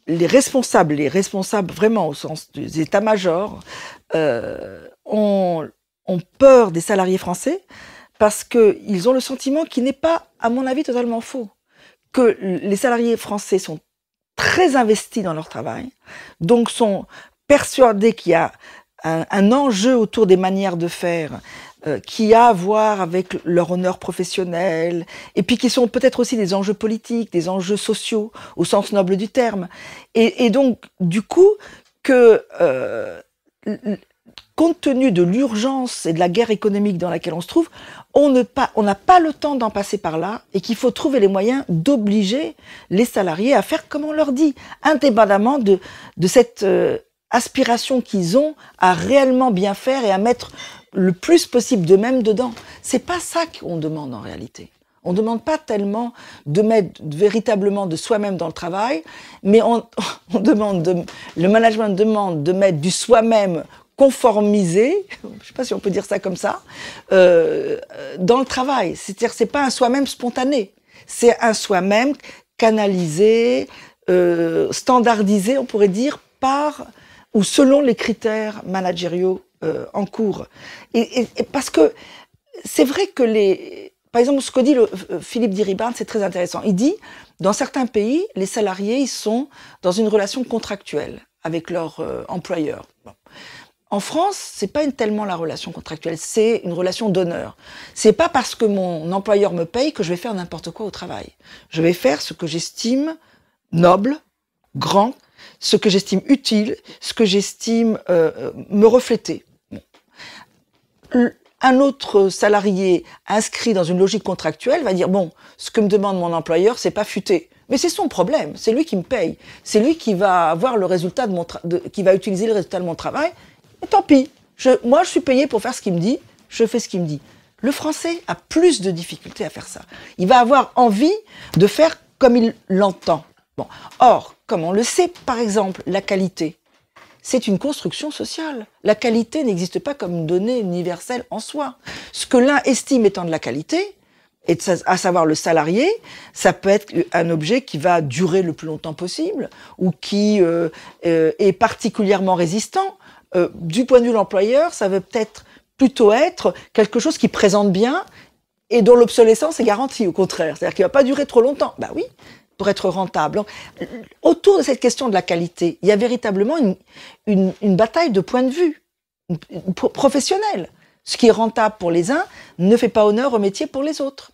les responsables vraiment au sens des états-majors, ont peur des salariés français parce qu'ils ont le sentiment qui n'est pas, à mon avis, totalement faux, que les salariés français sont très investis dans leur travail, donc sont persuadés qu'il y a un enjeu autour des manières de faire qui a à voir avec leur honneur professionnel, et puis qui sont peut-être aussi des enjeux politiques, des enjeux sociaux, au sens noble du terme. Et donc, du coup, compte tenu de l'urgence et de la guerre économique dans laquelle on se trouve, on n'a pas le temps d'en passer par là, et qu'il faut trouver les moyens d'obliger les salariés à faire comme on leur dit, indépendamment de cette aspiration qu'ils ont à réellement bien faire et à mettre le plus possible d'eux-mêmes dedans. C'est pas ça qu'on demande en réalité. On ne demande pas tellement de mettre véritablement de soi-même dans le travail, mais le management demande de mettre du soi-même conformisé, je ne sais pas si on peut dire ça comme ça, dans le travail. C'est-à-dire, c'est pas un soi-même spontané, c'est un soi-même canalisé, standardisé, on pourrait dire, par ou selon les critères managériaux en cours. Et parce que c'est vrai que par exemple, ce que dit Philippe Diribarne, c'est très intéressant. Il dit, dans certains pays, les salariés, ils sont dans une relation contractuelle avec leur employeur. Bon. En France, c'est pas tellement la relation contractuelle, c'est une relation d'honneur. C'est pas parce que mon employeur me paye que je vais faire n'importe quoi au travail. Je vais faire ce que j'estime noble, grand, ce que j'estime utile, ce que j'estime me refléter. Bon. Un autre salarié inscrit dans une logique contractuelle va dire, bon, ce que me demande mon employeur, c'est pas futé. Mais c'est son problème, c'est lui qui me paye. C'est lui qui va avoir le résultat qui va utiliser le résultat de mon travail. Et tant pis, moi je suis payé pour faire ce qu'il me dit, je fais ce qu'il me dit. Le français a plus de difficultés à faire ça. Il va avoir envie de faire comme il l'entend. Bon. Or, comme on le sait, par exemple, la qualité, c'est une construction sociale. La qualité n'existe pas comme une donnée universelle en soi. Ce que l'un estime étant de la qualité, à savoir le salarié, ça peut être un objet qui va durer le plus longtemps possible ou qui est particulièrement résistant. Du point de vue de l'employeur, ça veut peut-être plutôt être quelque chose qui présente bien et dont l'obsolescence est garantie, au contraire. C'est-à-dire qu'il ne va pas durer trop longtemps. Ben oui, pour être rentable. Donc, autour de cette question de la qualité, il y a véritablement une bataille de points de vue professionnelle. Ce qui est rentable pour les uns ne fait pas honneur au métier pour les autres.